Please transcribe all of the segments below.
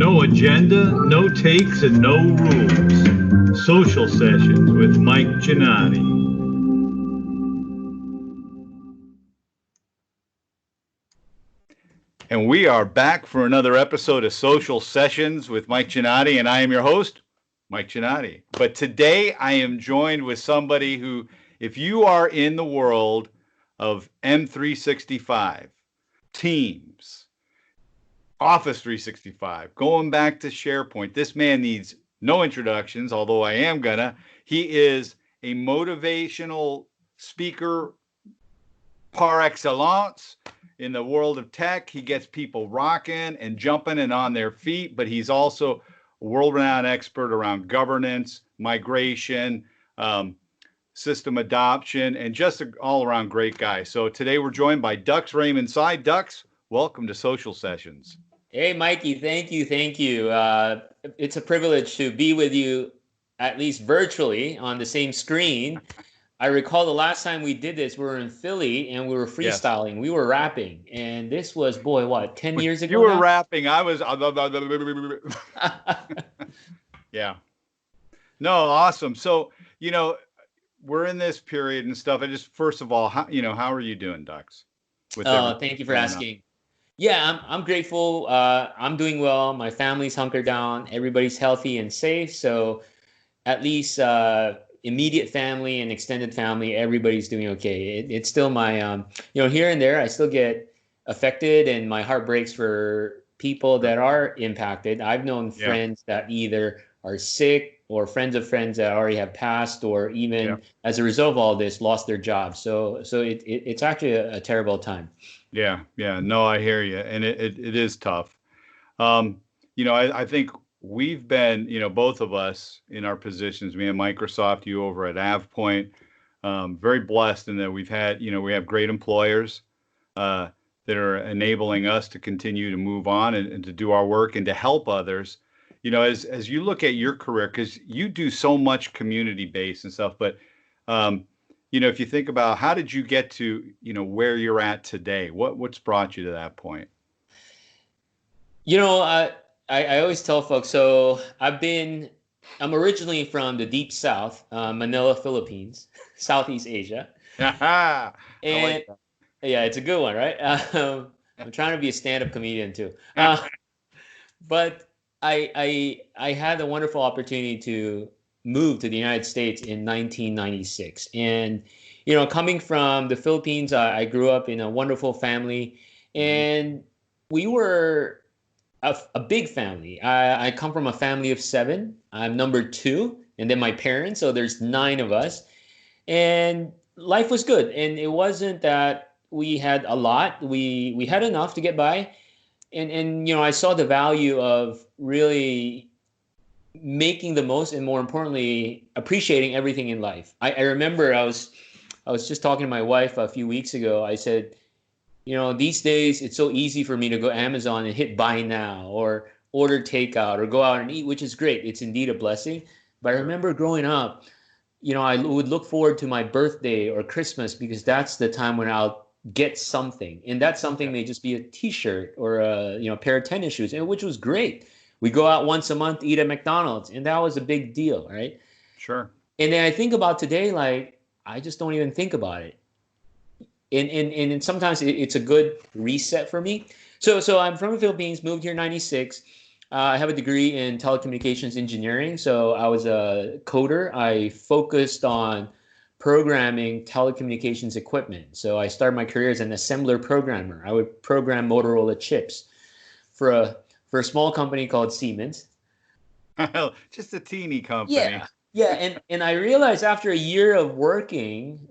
No agenda, no takes, and no rules. Social Sessions with Mike Gannotti. And we are back for another episode of Social Sessions with Mike Gannotti, and I am your host, Mike Gannotti. But today I am joined with somebody who, if you are in the world of M365, Teams, Office 365, going back to SharePoint, this man needs no introductions, although I am gonna. He is a motivational speaker par excellence in the world of tech. He gets people rocking and jumping and on their feet, but he's also a world-renowned expert around governance, migration, system adoption, and just an all-around great guy. So today we're joined by Dux Raymond. Dux, welcome to Social Sessions. Hey, Mikey, thank you. It's a privilege to be with you, at least virtually, on the same screen. I recall the last time we did this, we were in Philly and we were freestyling. Yes. We were rapping. And this was, 10 years ago? You were rapping. I was. Yeah. No, awesome. So, we're in this period and stuff. I just, first of all, how are you doing, Dux? Thank you for asking. Yeah, I'm grateful. I'm doing well. My family's hunkered down. Everybody's healthy and safe. So at least immediate family and extended family, everybody's doing okay. It's still my, here and there, I still get affected and my heart breaks for people that are impacted. I've known friends that either are sick or friends of friends that already have passed or even as a result of all this lost their jobs. So it's actually a terrible time. Yeah. No, I hear you. And it is tough. I think we've been, both of us in our positions, me and Microsoft, you over at AvePoint, very blessed in that we've had, we have great employers that are enabling us to continue to move on and to do our work and to help others. As you look at your career, because you do so much community-based and stuff, but if you think about how did you get to, where you're at today, what's brought you to that point? I always tell folks, so I'm originally from the deep south, Manila, Philippines, Southeast Asia. And yeah, it's a good one, right? I'm trying to be a stand-up comedian too. But I had the wonderful opportunity to move to the United States in 1996. And, coming from the Philippines, I grew up in a wonderful family and we were a big family. I come from a family of 7. I'm number 2 and then my parents. So there's 9 of us and life was good. And it wasn't that we had a lot. We had enough to get by. And I saw the value of really making the most and more importantly, appreciating everything in life. I remember I was just talking to my wife a few weeks ago. I said, these days it's so easy for me to go Amazon and hit buy now or order takeout or go out and eat, which is great. It's indeed a blessing. But I remember growing up, I would look forward to my birthday or Christmas because that's the time when I'll get something. And that something may just be a t-shirt or a pair of tennis shoes, which was great. We go out once a month, eat at McDonald's, and that was a big deal, right? Sure. And then I think about today, like, I just don't even think about it. And sometimes it's a good reset for me. So I'm from the Philippines, moved here in 96. I have a degree in telecommunications engineering. So I was a coder. I focused on programming telecommunications equipment. So I started my career as an assembler programmer. I would program Motorola chips for a small company called Siemens. Just a teeny company. Yeah. And I realized after a year of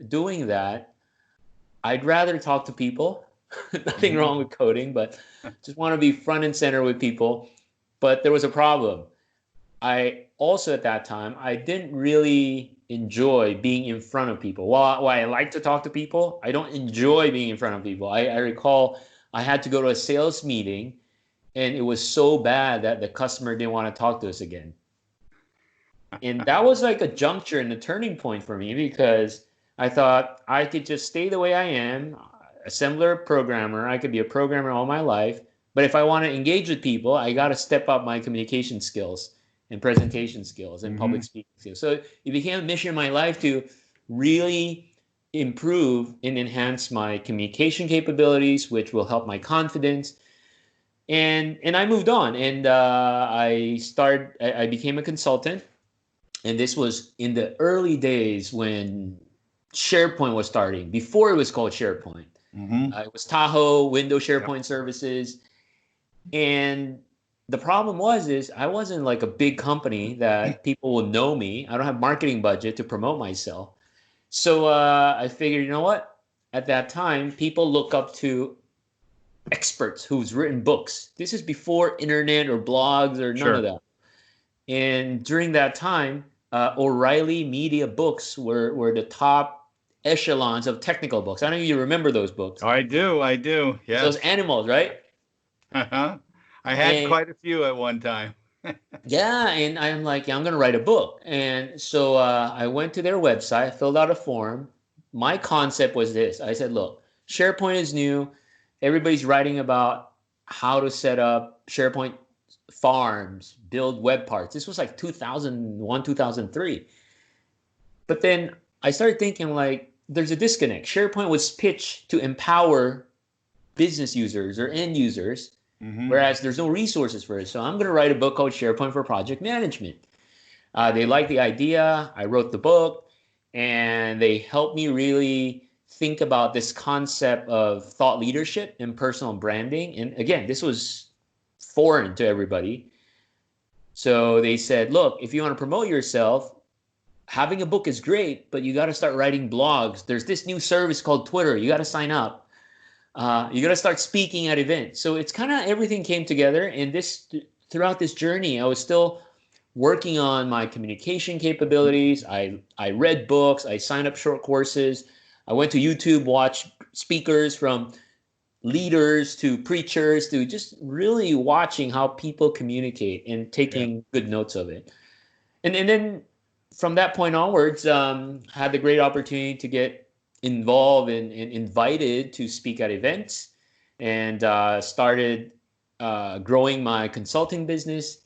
doing that, I'd rather talk to people. Nothing wrong with coding, but just want to be front and center with people. But there was a problem. I also at that time, I didn't really enjoy being in front of people. While I like to talk to people, I don't enjoy being in front of people. I recall I had to go to a sales meeting and it was so bad that the customer didn't want to talk to us again. And that was like a juncture and a turning point for me because I thought I could just stay the way I am, assembler, programmer. I could be a programmer all my life, But if I want to engage with people, I got to step up my communication skills and presentation skills and public speaking skills. So it became a mission in my life to really improve and enhance my communication capabilities, which will help my confidence. And I moved on, and I became a consultant. And this was in the early days when SharePoint was starting, before it was called SharePoint. It was Tahoe, Windows SharePoint services. And the problem is I wasn't like a big company that people will know me. I don't have marketing budget to promote myself. So I figured, you know what? At that time, people look up to experts who's written books. This is before internet or blogs or none of that. And during that time, O'Reilly Media Books were the top echelons of technical books. I don't know if you remember those books. I do. Yeah. Those animals, right? I had quite a few at one time. Yeah, and I'm like, yeah, I'm going to write a book. And so I went to their website, filled out a form. My concept was this. I said, look, SharePoint is new. Everybody's writing about how to set up SharePoint farms, build web parts. This was like 2001, 2003. But then I started thinking, like, there's a disconnect. SharePoint was pitched to empower business users or end users, whereas there's no resources for it. So I'm going to write a book called SharePoint for Project Management. They liked the idea. I wrote the book, and they helped me really think about this concept of thought leadership and personal branding. And again, this was foreign to everybody. So they said, look, if you want to promote yourself, having a book is great, but you got to start writing blogs. There's this new service called Twitter. You got to sign up. You got to start speaking at events. So it's kind of everything came together. And throughout this journey, I was still working on my communication capabilities. I read books. I signed up short courses. I went to YouTube, watched speakers from leaders to preachers to just really watching how people communicate and taking good notes of it. And then from that point onwards, had the great opportunity to get involved and invited to speak at events, and started growing my consulting business.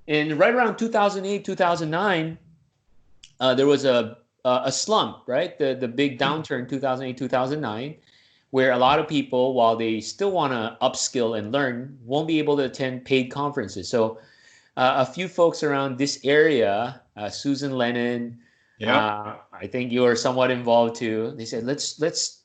And right around 2008, 2009, there was a slump, right? The big downturn, 2008, 2009, where a lot of people, while they still want to upskill and learn, won't be able to attend paid conferences. So a few folks around this area, Susan Lennon, I think you are somewhat involved too. They said, let's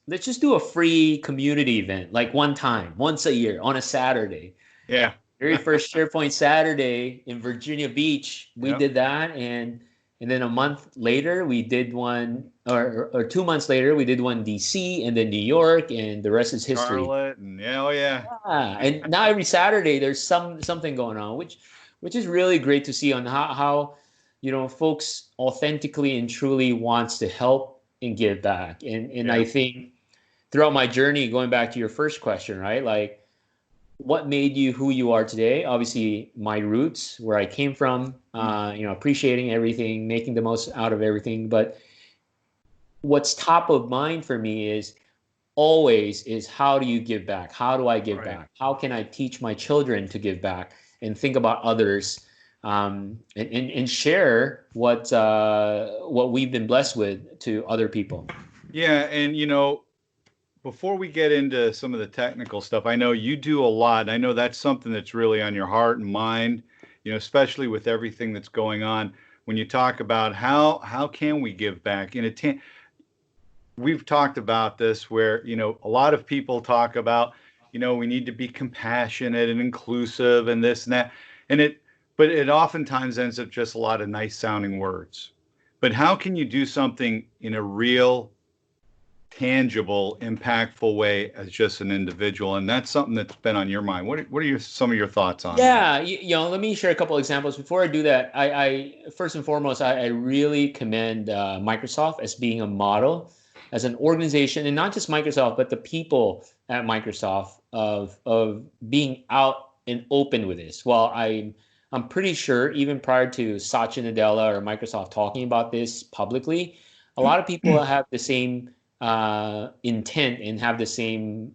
just do a free community event, like once a year on a Saturday. Yeah. Very first SharePoint Saturday in Virginia Beach, we did that. And then a month later, we did one, or 2 months later, we did one in DC and then New York, and the rest is history. Charlotte, and and now every Saturday there's something going on, which is really great to see on how folks authentically and truly wants to help and give back. And I think throughout my journey, going back to your first question, right? Like, what made you who you are today? Obviously, my roots, where I came from, appreciating everything, making the most out of everything. But what's top of mind for me is how do you give back? How do I give back? How can I teach my children to give back and think about others, and share what we've been blessed with to other people? Yeah, and before we get into some of the technical stuff, I know you do a lot. I know that's something that's really on your heart and mind, especially with everything that's going on. When you talk about how can we give back we've talked about this where, a lot of people talk about, we need to be compassionate and inclusive and this and that. But it oftentimes ends up just a lot of nice sounding words. But how can you do something in a real, tangible, impactful way as just an individual? And that's something that's been on your mind. What are some of your thoughts on that? Let me share a couple examples. Before I do that, I first and foremost, I really commend Microsoft as being a model, as an organization, and not just Microsoft, but the people at Microsoft of being out and open with this. Well, I'm pretty sure even prior to Satya Nadella or Microsoft talking about this publicly, a lot of people have the same intent and have the same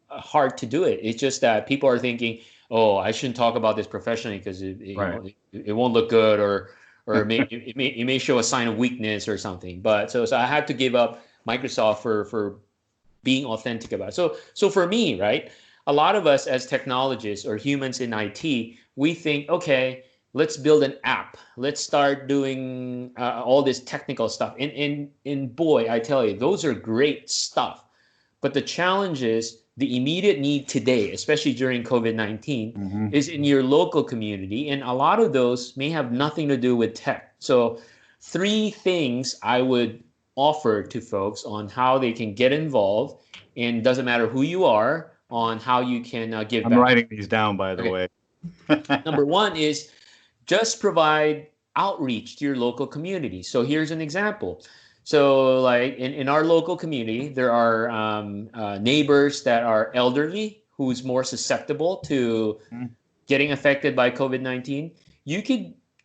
heart to do it. It's just that people are thinking, oh, I shouldn't talk about this professionally because it won't look good, or it may show a sign of weakness or something. But so I had to give up Microsoft for being authentic about it. So for me, right, a lot of us as technologists or humans in IT, we think, okay, let's build an app. Let's start doing all this technical stuff. And boy, I tell you, those are great stuff. But the challenge is the immediate need today, especially during COVID-19, is in your local community. And a lot of those may have nothing to do with tech. So 3 things I would offer to folks on how they can get involved, and doesn't matter who you are, on how you can give back. I'm writing these down, by the way. Number 1 is just provide outreach to your local community. So here's an example. So like in our local community, there are neighbors that are elderly who's more susceptible to getting affected by COVID-19.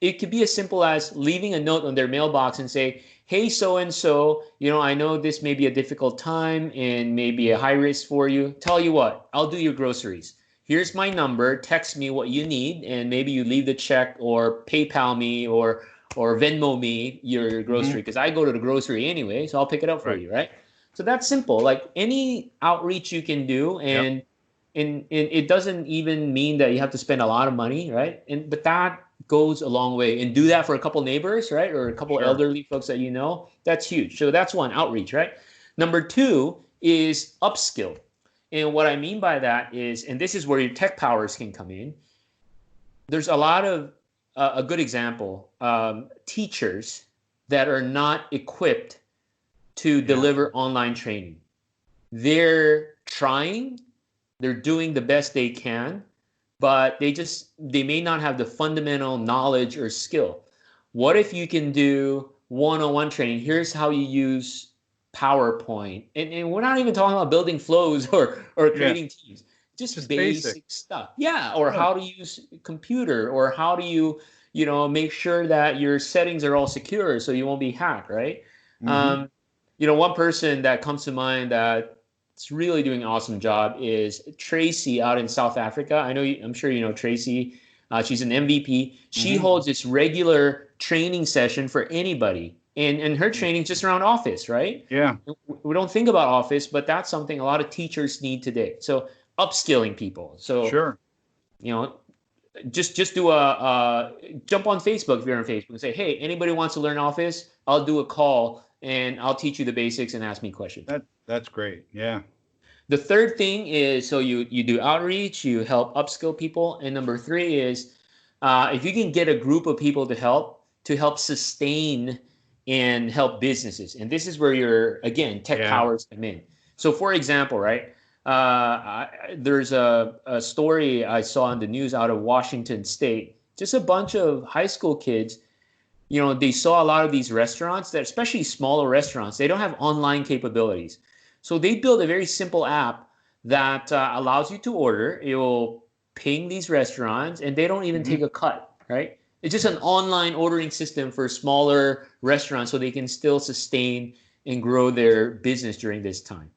It could be as simple as leaving a note on their mailbox and say, hey, so-and-so, I know this may be a difficult time and maybe a high risk for you. Tell you what, I'll do your groceries. Here's my number, text me what you need, and maybe you leave the check or PayPal me or Venmo me your grocery, because I go to the grocery anyway, so I'll pick it up for you, right? So that's simple. Like any outreach you can do, and it doesn't even mean that you have to spend a lot of money, right? But that goes a long way. And do that for a couple neighbors, right? Or a couple elderly folks that you know. That's huge. So that's 1, outreach, right? Number 2 is upskill. And what I mean by that is, and this is where your tech powers can come in, there's a lot of, a good example, teachers that are not equipped to deliver online training. They're trying, they're doing the best they can, but they may not have the fundamental knowledge or skill. What if you can do one-on-one training? Here's how you use PowerPoint, and we're not even talking about building flows or creating teams, just basic stuff. Or how to use a computer, or how do you make sure that your settings are all secure so you won't be hacked, right? One person that comes to mind that's really doing an awesome job is Tracy out in South Africa. I'm sure you know Tracy. She's an MVP. She holds this regular training session for anybody. And her training just around Office, right? Yeah. We don't think about Office, but that's something a lot of teachers need today. So upskilling people. So just do a jump on Facebook if you're on Facebook and say, hey, anybody wants to learn Office? I'll do a call and I'll teach you the basics and ask me questions. That's great. Yeah. The third thing is, so you do outreach, you help upskill people. And number 3 is if you can get a group of people to help sustain and help businesses. And this is where your, again, tech powers come in. So for example, right, there's a story I saw in the news out of Washington State, just a bunch of high school kids, they saw a lot of these restaurants, that especially smaller restaurants, they don't have online capabilities. So they built a very simple app that allows you to order. It will ping these restaurants and they don't even take a cut, right? It's just an online ordering system for smaller restaurants so they can still sustain and grow their business during this time.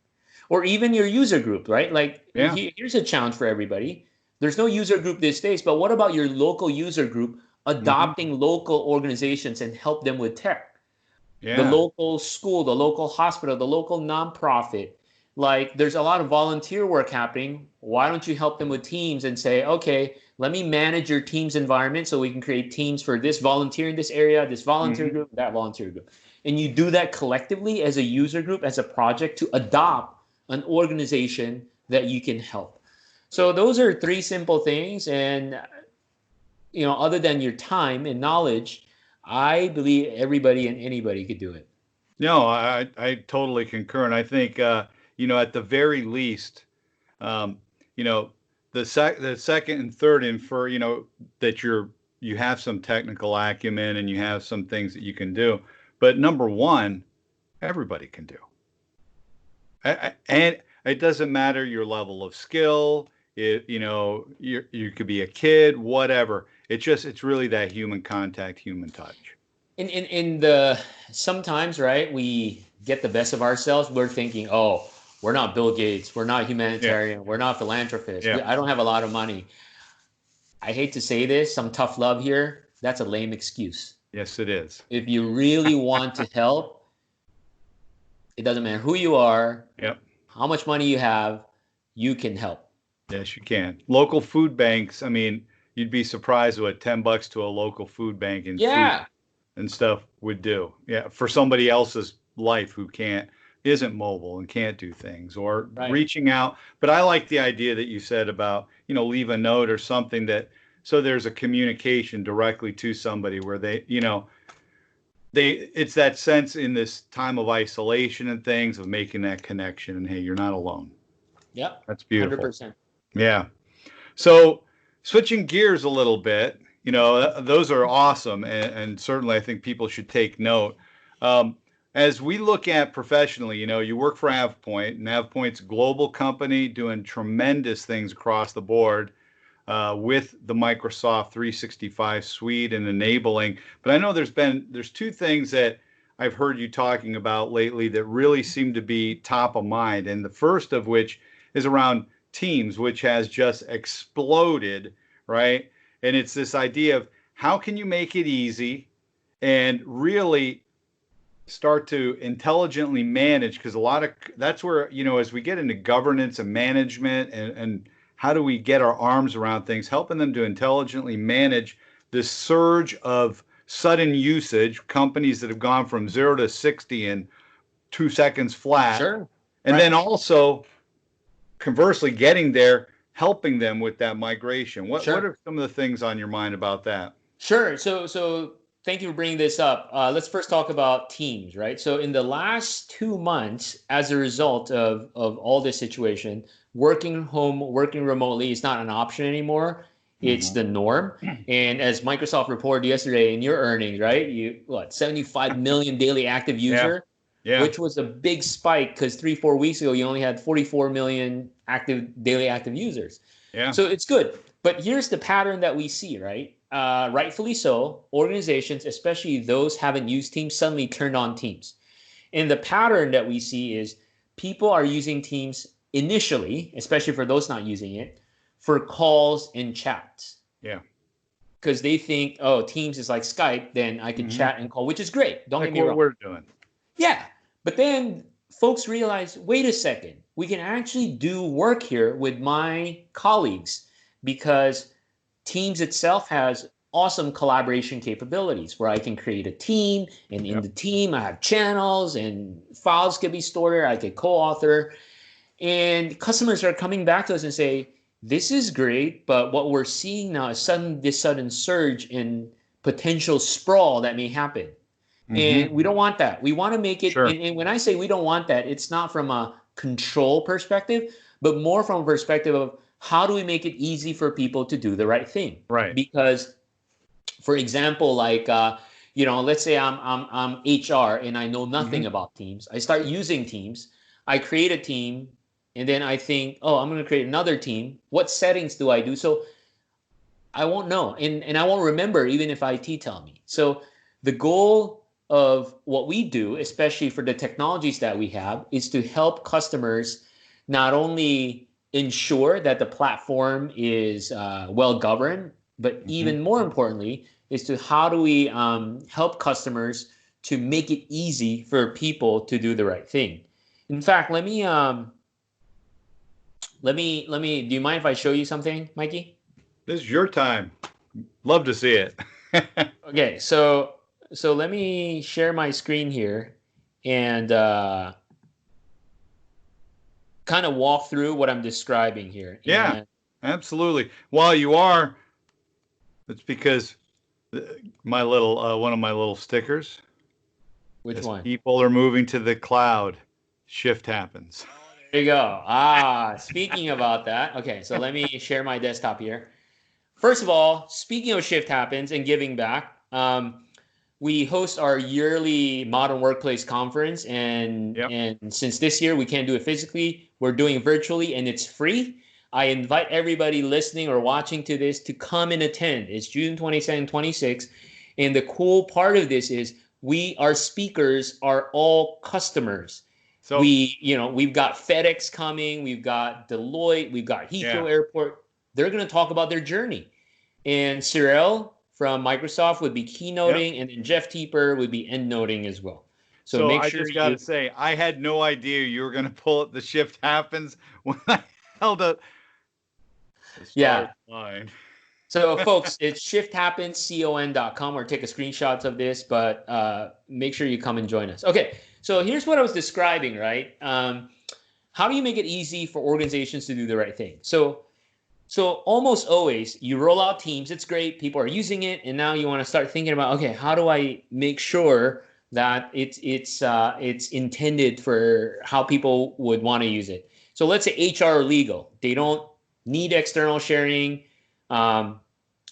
Or even your user group, right? Like here's a challenge for everybody. There's no user group these days, but what about your local user group adopting local organizations and help them with tech? The local school, the local hospital, the local nonprofit. Like there's a lot of volunteer work happening. Why don't you help them with teams and say, okay, let me manage your team's environment so we can create teams for this volunteer in this area, this volunteer group, that volunteer group. And you do that collectively as a user group, as a project, to adopt an organization that you can help. So those are 3 simple things. And, other than your time and knowledge, I believe everybody and anybody could do it. No, I totally concur. And I think, at the very least, the second and third infer, that you have some technical acumen and you have some things that you can do. But number 1, everybody can do. And it doesn't matter your level of skill. You could be a kid, whatever. It's really that human contact, human touch. And sometimes, right, we get the best of ourselves, we're thinking, oh, we're not Bill Gates, we're not humanitarian, we're not philanthropists, I don't have a lot of money. I hate to say this, some tough love here. That's a lame excuse. Yes, it is. If you really want to help, it doesn't matter who you are, how much money you have, you can help. Yes, you can. Local food banks, I mean, you'd be surprised what $10 to a local food bank and food and stuff would do. Yeah, for somebody else's life who isn't mobile and can't do things, or reaching out. But I like the idea that you said about, leave a note or something so there's a communication directly to somebody where it's that sense in this time of isolation and things of making that connection, and hey, you're not alone. Yep. That's beautiful. 100%. Yeah. So switching gears a little bit, those are awesome. And certainly I think people should take note. As we look at professionally, you work for AvePoint, and AvePoint's a global company doing tremendous things across the board with the Microsoft 365 suite and enabling. But I know there's two things that I've heard you talking about lately that really seem to be top of mind. And the first of which is around Teams, which has just exploded, right? And it's this idea of how can you make it easy and really start to intelligently manage, because that's where, as we get into governance and management and how do we get our arms around things, helping them to intelligently manage this surge of sudden usage, companies that have gone from 0 to 60 in 2 seconds flat. Sure. And then also conversely getting there, helping them with that migration. What are some of the things on your mind about that? Sure. So thank you for bringing this up. Let's first talk about Teams, right? So in the last 2 months, as a result of all this situation, working home, working remotely is not an option anymore. It's the norm. And as Microsoft reported yesterday in your earnings, right? 75 million daily active user. Yeah. Which was a big spike because 3-4 weeks ago, you only had 44 million daily active users. Yeah. So it's good. But here's the pattern that we see, right? Rightfully so, organizations, especially those haven't used Teams, suddenly turned on Teams. And the pattern that we see is people are using Teams initially, especially for those not using it, for calls and chats. Yeah. Because they think, oh, Teams is like Skype, then I can chat and call, which is great. Don't get me wrong. What we're doing. Yeah. But then folks realize, wait a second, we can actually do work here with my colleagues, because Teams itself has awesome collaboration capabilities where I can create a team, and in the team I have channels and files can be stored there. I could co-author, and customers are coming back to us and say, this is great, but what we're seeing now is this sudden surge in potential sprawl that may happen. And we don't want that. We want to make it, and when I say we don't want that, it's not from a control perspective, but more from a perspective of how do we make it easy for people to do the right thing? Right. Because, for example, like, let's say I'm HR and I know nothing about Teams. I start using Teams. I create a team, and then I think, oh, I'm going to create another team. What settings do I do? So I won't know, and I won't remember even if IT tell me. So the goal of what we do, especially for the technologies that we have, is to help customers not only ensure that the platform is well governed, but even more importantly, is to how do we help customers to make it easy for people to do the right thing. In fact, let me. Do you mind if I show you something, Mikey? This is your time. Love to see it. Okay, so let me share my screen here and kind of walk through what I'm describing here. Yeah, absolutely. While you are, it's because my little one of my little stickers. Which one? People are moving to the cloud. ShiftHappens. There you go. Speaking about that. Okay, so let me share my desktop here. First of all, speaking of ShiftHappens and giving back, we host our yearly Modern Workplace Conference, and since this year we can't do it physically, we're doing it virtually, and it's free. I invite everybody listening or watching to this to come and attend. It's June 22nd, 26th, and the cool part of this is our speakers are all customers. So we've got FedEx coming, we've got Deloitte, we've got Heathrow Airport. They're going to talk about their journey. And Cyril from Microsoft would be keynoting, and then Jeff Teeper would be endnoting as well. So make sure I just got to say, I had no idea you were going to pull up the ShiftHappens when I held up the start line. So, folks, it's ShiftHappensCon.com, or take a screenshots of this, but make sure you come and join us. Okay, so here's what I was describing, right? How do you make it easy for organizations to do the right thing? So almost always you roll out Teams. It's great. People are using it. And now you want to start thinking about, okay, how do I make sure that it's intended for how people would want to use it? So let's say HR or legal. They don't need external sharing,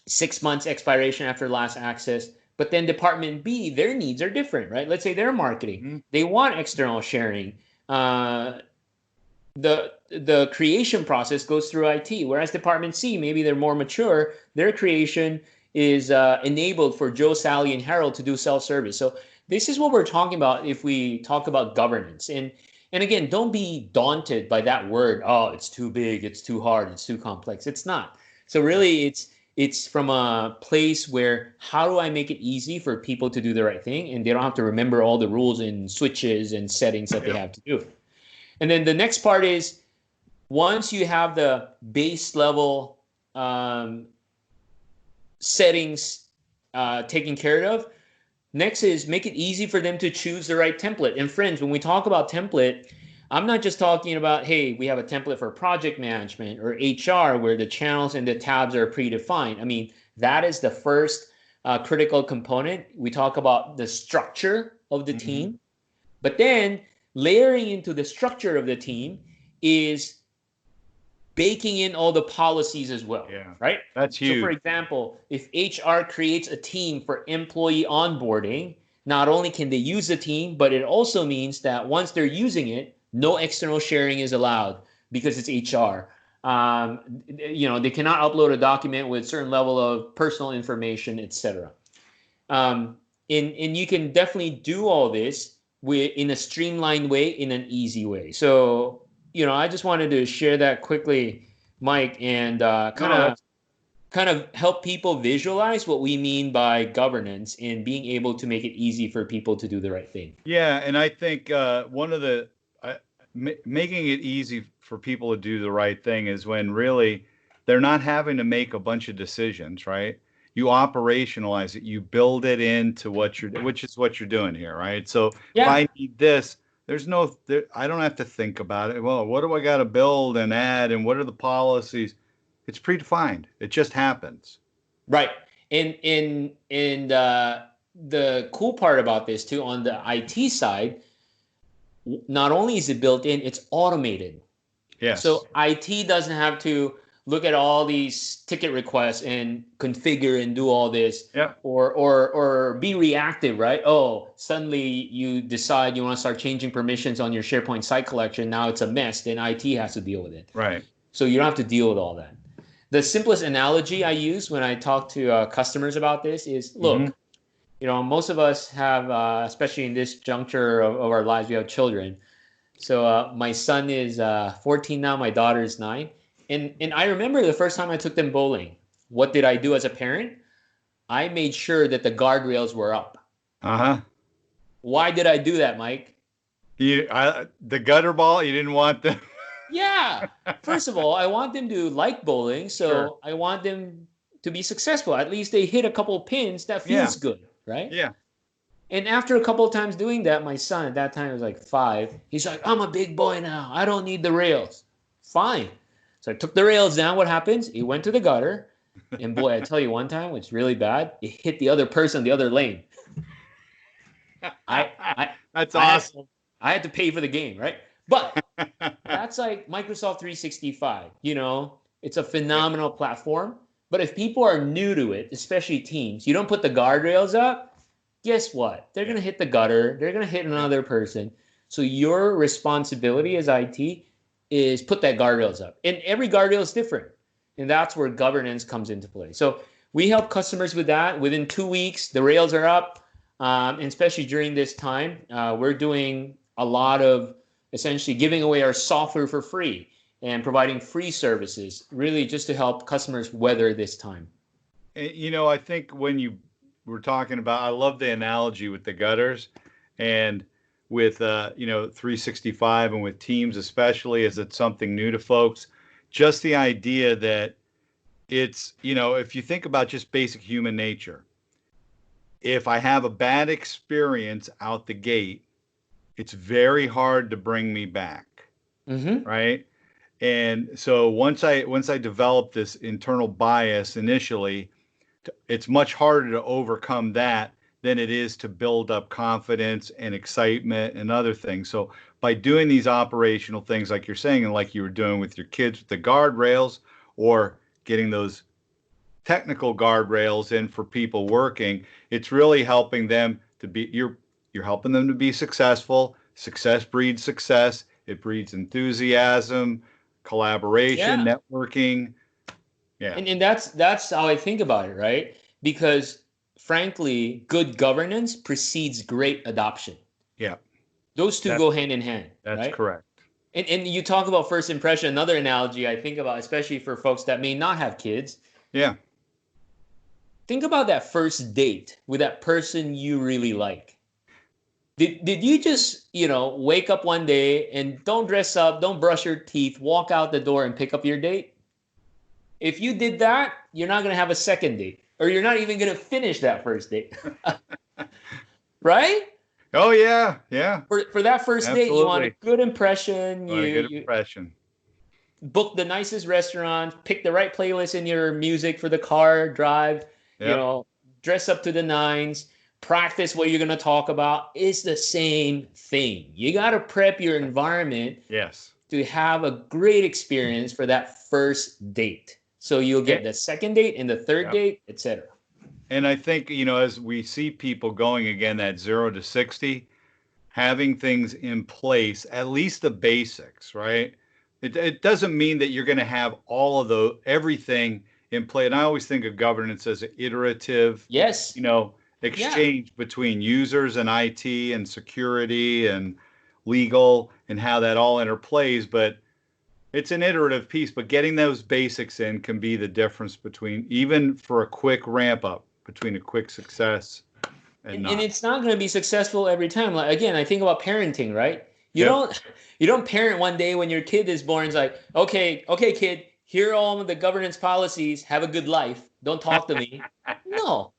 6 months expiration after last access. But then Department B, their needs are different, right? Let's say they're marketing. Mm-hmm. They want external sharing. The creation process goes through IT, whereas Department C, maybe they're more mature. Their creation is enabled for Joe, Sally, and Harold to do self-service. So this is what we're talking about if we talk about governance. And again, don't be daunted by that word. Oh, it's too big, it's too hard, it's too complex. It's not. So really, it's from a place where how do I make it easy for people to do the right thing, and they don't have to remember all the rules and switches and settings that they have to do. And then the next part is, once you have the base level settings taken care of, next is make it easy for them to choose the right template. And friends, when we talk about template, I'm not just talking about, hey, we have a template for project management or HR where the channels and the tabs are predefined. I mean, that is the first critical component. We talk about the structure of the team, but then layering into the structure of the team is baking in all the policies as well, right? That's huge. So for example, if HR creates a team for employee onboarding, not only can they use the team, but it also means that once they're using it, no external sharing is allowed because it's HR. They cannot upload a document with certain level of personal information, etc. And you can definitely do all this in a streamlined way, in an easy way. So, I just wanted to share that quickly, Mike, and kind of help people visualize what we mean by governance and being able to make it easy for people to do the right thing. Yeah, and I think one of the making it easy for people to do the right thing is when really they're not having to make a bunch of decisions, right? You operationalize it, you build it into which is what you're doing here, right? So if I need this, I don't have to think about it. Well, what do I got to build and add, and what are the policies? It's predefined. It just happens. Right. And the cool part about this too, on the IT side, not only is it built in, it's automated. Yes. So IT doesn't have to look at all these ticket requests and configure and do all this, or be reactive, right? Oh, suddenly you decide you want to start changing permissions on your SharePoint site collection. Now it's a mess. Then IT has to deal with it. Right. So you don't have to deal with all that. The simplest analogy I use when I talk to customers about this is, look, most of us have, especially in this juncture of our lives, we have children. So my son is 14 now. My daughter is 9. And I remember the first time I took them bowling. What did I do as a parent? I made sure that the guardrails were up. Why did I do that, Mike? The gutter ball, you didn't want them. Yeah. First of all, I want them to like bowling. So I want them to be successful. At least they hit a couple of pins. That feels good, right? Yeah. And after a couple of times doing that, my son at that time was like 5. He's like, I'm a big boy now. I don't need the rails. Fine. So I took the rails down. What happens? It went to the gutter. And boy, I tell you, one time, it's really bad. It hit the other person, the other lane. That's awesome. I had to pay for the game, right? But that's like Microsoft 365. It's a phenomenal platform. But if people are new to it, especially teams, you don't put the guardrails up, guess what? They're going to hit the gutter. They're going to hit another person. So your responsibility as IT is put that guardrails up. And every guardrail is different. And that's where governance comes into play. So we help customers with that. Within 2 weeks, the rails are up. And especially during this time, we're doing a lot of essentially giving away our software for free and providing free services, really just to help customers weather this time. I think when you were talking about, I love the analogy with the gutters and with, 365 and with Teams, especially as it's something new to folks. Just the idea that it's, if you think about just basic human nature, if I have a bad experience out the gate, it's very hard to bring me back. Right. And so once I develop this internal bias initially, it's much harder to overcome that than it is to build up confidence and excitement and other things. So by doing these operational things like you're saying, and like you were doing with your kids with the guardrails, or getting those technical guardrails in for people working, it's really helping them to be, you're helping them to be successful. Success breeds success. It breeds enthusiasm, collaboration, networking. Yeah. And that's how I think about it, right? Because frankly, good governance precedes great adoption. Yeah. Those two go hand in hand. That's right? correct. And you talk about first impression, another analogy I think about, especially for folks that may not have kids. Yeah. Think about that first date with that person you really like. Did you just, wake up one day and don't dress up, don't brush your teeth, walk out the door and pick up your date? If you did that, you're not going to have a second date, or you're not even going to finish that first date. Right? Oh, yeah. Yeah. For that first date, you want a good impression. Impression. Book the nicest restaurant, pick the right playlist in your music for the car drive, dress up to the nines, practice what you're going to talk about. It's the same thing. You got to prep your environment to have a great experience for that first date. So you'll get the second date and the third date, etc. And I think, as we see people going again, that 0 to 60, having things in place, at least the basics, right? It doesn't mean that you're going to have all of everything in play. And I always think of governance as an iterative, exchange between users and IT and security and legal and how that all interplays. But it's an iterative piece, but getting those basics in can be the difference between, even for a quick ramp up, between a quick success and not. And it's not going to be successful every time. Like, again, I think about parenting, right? You don't parent one day when your kid is born. It's like, okay, kid, here are all of the governance policies. Have a good life. Don't talk to me. No.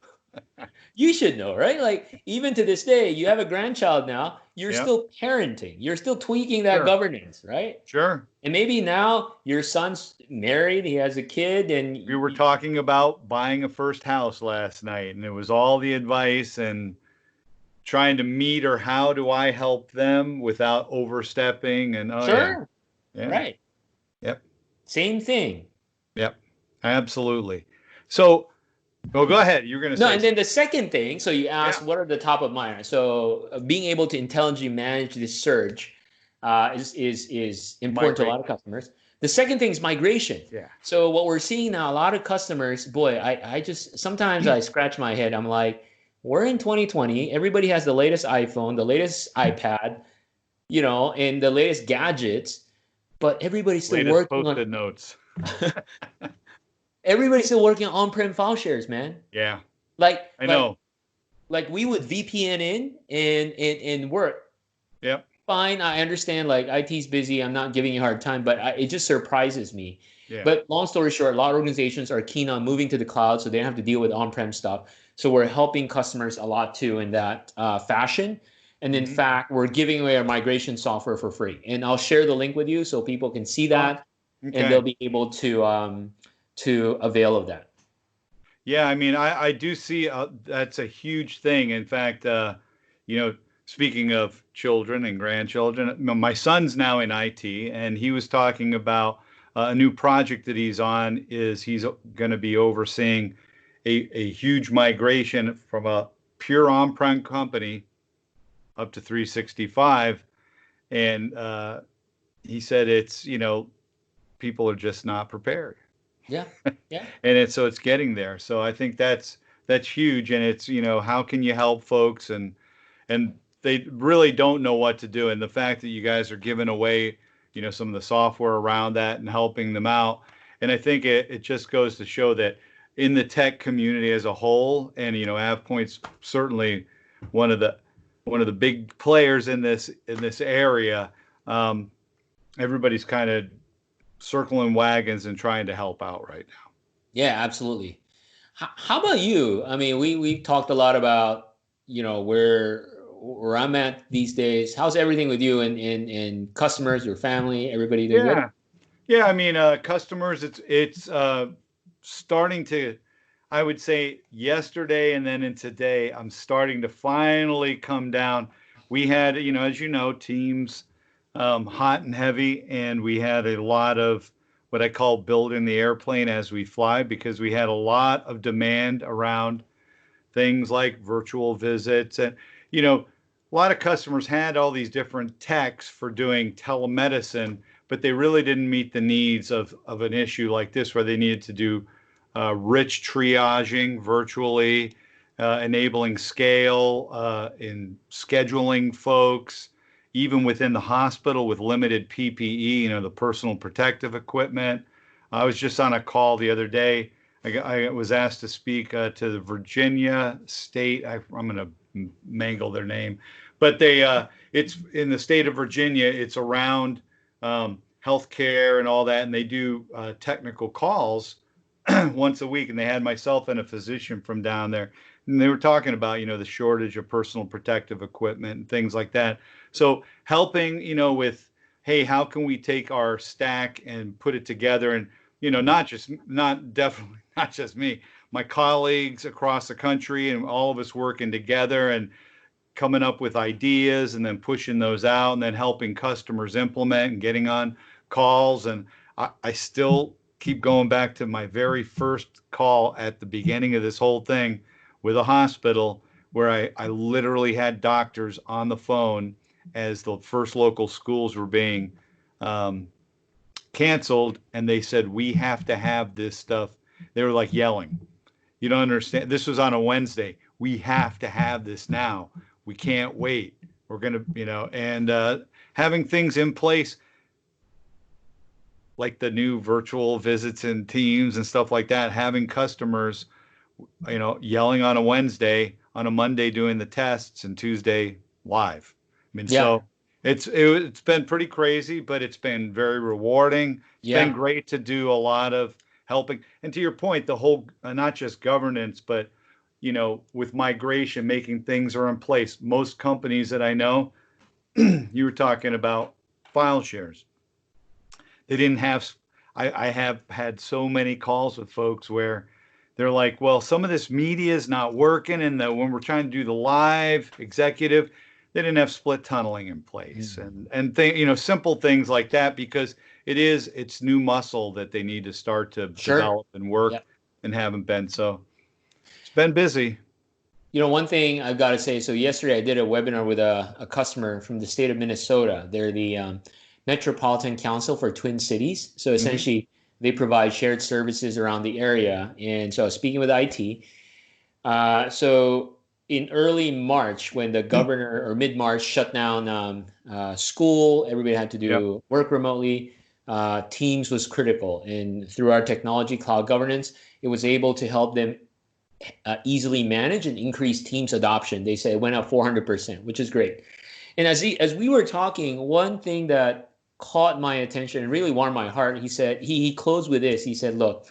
You should know, right? Like, even to this day, you have a grandchild now. You're still parenting. You're still tweaking that governance, right? Sure. And maybe now your son's married. He has a kid. And we were talking about buying a first house last night. And it was all the advice and trying to meet, or how do I help them without overstepping? And right. Yep. Same thing. Yep. Absolutely. So, well, go ahead. You're going to say. No, and then the second thing, so you asked what are the top of mind. So being able to intelligently manage this surge is important to a lot of customers. The second thing is migration. Yeah. So what we're seeing now, a lot of customers, boy, I just, sometimes I scratch my head. I'm like, we're in 2020. Everybody has the latest iPhone, the latest iPad, and the latest gadgets, but everybody's still working on notes. Everybody's still working on on-prem file shares, man. Yeah. Like I know. Like we would VPN in and work. Yep. Fine, I understand. Like IT's busy. I'm not giving you a hard time, but it just surprises me. Yeah. But long story short, a lot of organizations are keen on moving to the cloud, so they don't have to deal with on-prem stuff. So we're helping customers a lot too in that fashion. And in fact, we're giving away our migration software for free. And I'll share the link with you so people can see that, and they'll be able to avail of that. Yeah, I mean, I do see that's a huge thing. In fact, speaking of children and grandchildren, my son's now in IT, and he was talking about a new project that he's on. He's going to be overseeing a huge migration from a pure on-prem company up to 365. And he said it's, people are just not prepared. Yeah. And so it's getting there. So I think that's that's huge. And it's, how can you help folks? And they really don't know what to do. And the fact that you guys are giving away, some of the software around that and helping them out. And I think it just goes to show that in the tech community as a whole, and, AvePoint's certainly one of the big players in this area. Everybody's kind of circling wagons and trying to help out right now. Yeah, absolutely. How about you? I mean, we talked a lot about, where I'm at these days. How's everything with you and customers, your family, everybody doing good? Yeah. I mean, customers, it's starting to, I would say yesterday and then in today, I'm starting to finally come down. We had, as you know, teams hot and heavy, and we had a lot of what I call building the airplane as we fly, because we had a lot of demand around things like virtual visits. And, a lot of customers had all these different techs for doing telemedicine, but they really didn't meet the needs of an issue like this, where they needed to do rich triaging virtually, enabling scale in scheduling folks, even within the hospital with limited PPE, the personal protective equipment. I was just on a call the other day. I was asked to speak to the Virginia State. I'm going to mangle their name, but it's in the state of Virginia. It's around healthcare and all that, and they do technical calls once a week. And they had myself and a physician from down there, and they were talking about the shortage of personal protective equipment and things like that. So helping with, hey, how can we take our stack and put it together, and definitely not just me, my colleagues across the country, and all of us working together and coming up with ideas and then pushing those out, and then helping customers implement and getting on calls. And I still keep going back to my very first call at the beginning of this whole thing with a hospital, where I literally had doctors on the phone as the first local schools were being canceled, and they said, we have to have this stuff. They were like yelling, you don't understand. This was on a Wednesday. We have to have this now. We can't wait. We're going to, and having things in place like the new virtual visits and Teams and stuff like that, having customers, yelling on a Wednesday, on a Monday doing the tests, and Tuesday live. I mean, so it's been pretty crazy, but it's been very rewarding. It's been great to do a lot of helping. And to your point, the whole, not just governance, but, with migration, making things are in place. Most companies that I know, you were talking about file shares. They didn't have, I have had so many calls with folks where they're like, well, some of this media is not working. And when we're trying to do the live executive, they didn't have split tunneling in place, and simple things like that, because it's new muscle that they need to start to develop and work, and haven't been. So it's been busy. One thing I've got to say, so yesterday I did a webinar with a customer from the state of Minnesota. They're the Metropolitan Council for Twin Cities. So essentially they provide shared services around the area. And so I was speaking with IT. So in early March, when the governor, or mid-March, shut down school, everybody had to do work remotely. Teams was critical, and through our technology, cloud governance, it was able to help them easily manage and increase Teams adoption. They say it went up 400%, which is great. And as we were talking, one thing that caught my attention and really warmed my heart, he said, he closed with this. He said, look,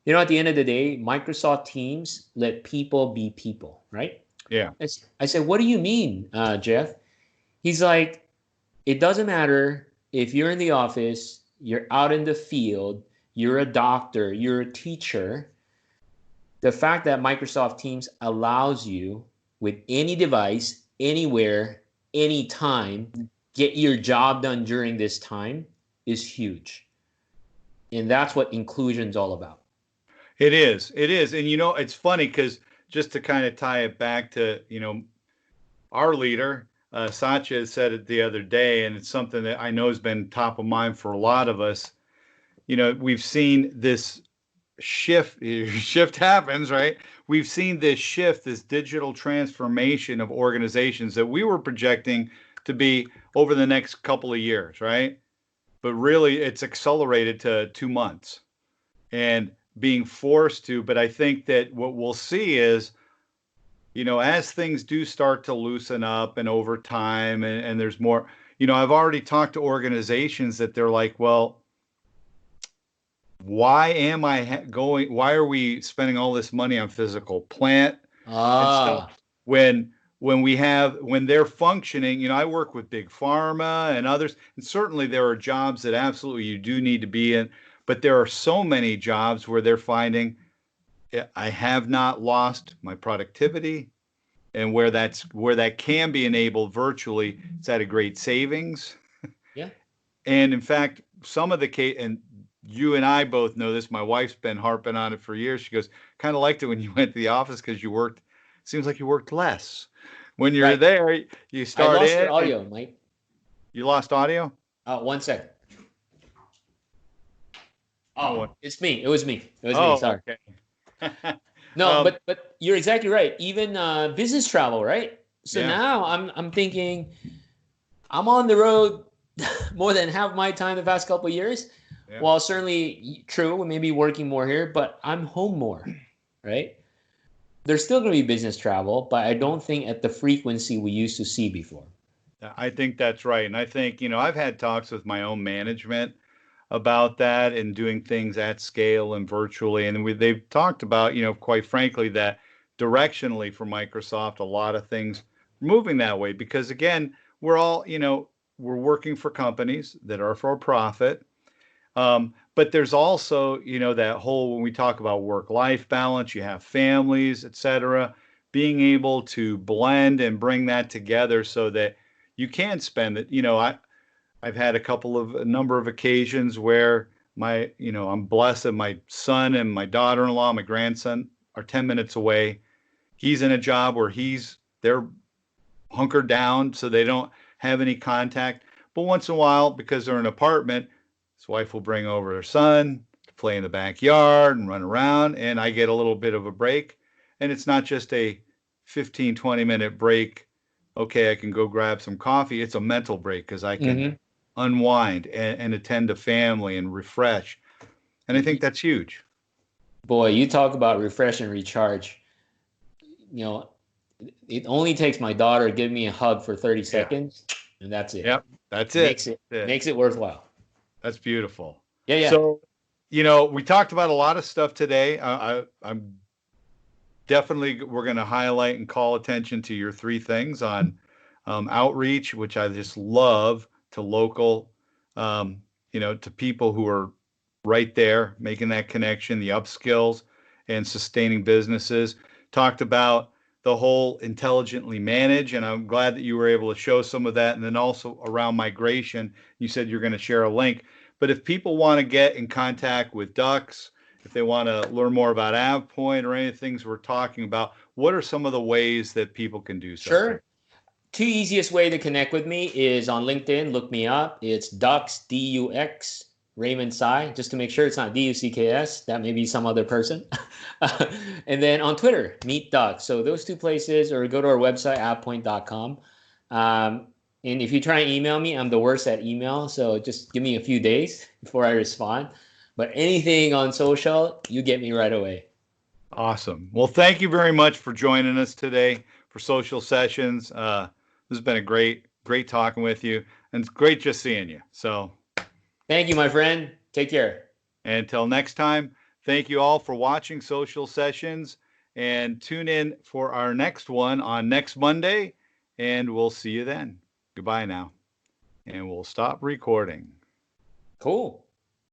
at the end of the day, Microsoft Teams let people be people, right? Yeah. I said, what do you mean, Jeff? He's like, it doesn't matter if you're in the office, you're out in the field, you're a doctor, you're a teacher. The fact that Microsoft Teams allows you with any device, anywhere, anytime, get your job done during this time is huge. And that's what inclusion's all about. It is. And, it's funny because just to kind of tie it back to, our leader, Satya said it the other day, and it's something that I know has been top of mind for a lot of us. We've seen this shift happens, right? We've seen this shift, this digital transformation of organizations that we were projecting to be over the next couple of years, right? But really it's accelerated to 2 months and being forced to. But I think that what we'll see is, as things do start to loosen up and over time, and there's more, I've already talked to organizations that they're like, well, why are we spending all this money on physical plant and stuff when they're functioning? I work with big pharma and others, and certainly there are jobs that absolutely you do need to be in, but there are so many jobs where they're finding, I have not lost my productivity, and where that can be enabled virtually, it's at a great savings. Yeah. And in fact, some of the case, and you and I both know this, my wife's been harping on it for years. She goes, kind of liked it when you went to the office because seems like you worked less. When you're there, you start I lost your audio, Mike. You lost audio? 1 second. Oh, it's me. It was me. Me. Sorry. Okay. No, but you're exactly right. Even business travel, right? So now I'm thinking I'm on the road more than half my time the past couple of years. Yeah. Well, certainly true. We may be working more here, but I'm home more, right? There's still going to be business travel, but I don't think at the frequency we used to see before. I think that's right. And I think, I've had talks with my own management about that and doing things at scale and virtually. And they've talked about, quite frankly, that directionally for Microsoft, a lot of things moving that way, because again, we're all, we're working for companies that are for profit. But there's also, that whole, when we talk about work-life balance, you have families, et cetera, being able to blend and bring that together so that you can spend it. I've had a number of occasions where I'm blessed that my son and my daughter-in-law, my grandson are 10 minutes away. He's in a job where they're hunkered down, so they don't have any contact. But once in a while, because they're in an apartment, his wife will bring over her son to play in the backyard and run around, and I get a little bit of a break. And it's not just a 15, 20-minute break. Okay, I can go grab some coffee. It's a mental break because I can unwind and attend to family and refresh. And I think that's huge. Boy, you talk about refresh and recharge. It only takes my daughter to give me a hug for 30 seconds, and that's it. Yep, that's it. Makes it worthwhile. That's beautiful. Yeah. So, we talked about a lot of stuff today. I'm definitely, we're going to highlight and call attention to your 3 things on outreach, which I just love, to local, to people who are right there, making that connection, the upskills and sustaining businesses. Talked about the whole intelligently manage, and I'm glad that you were able to show some of that. And then also around migration, you said you're going to share a link. But if people want to get in contact with Dux, if they want to learn more about AvePoint or any of the things we're talking about, what are some of the ways that people can do so? Sure. 2 easiest way to connect with me is on LinkedIn. Look me up. It's Dux, D-U-X, Raymond Sai, just to make sure it's not D-U-C-K-S. That may be some other person. And then on Twitter, meet Dux. So those 2 places, or go to our website, avepoint.com. And if you try and email me, I'm the worst at email. So just give me a few days before I respond. But anything on social, you get me right away. Awesome. Well, thank you very much for joining us today for Social Sessions. This has been a great talking with you, and it's great just seeing you. So thank you, my friend. Take care. And until next time, thank you all for watching Social Sessions, and tune in for our next one on next Monday, and we'll see you then. Goodbye now. And we'll stop recording. Cool.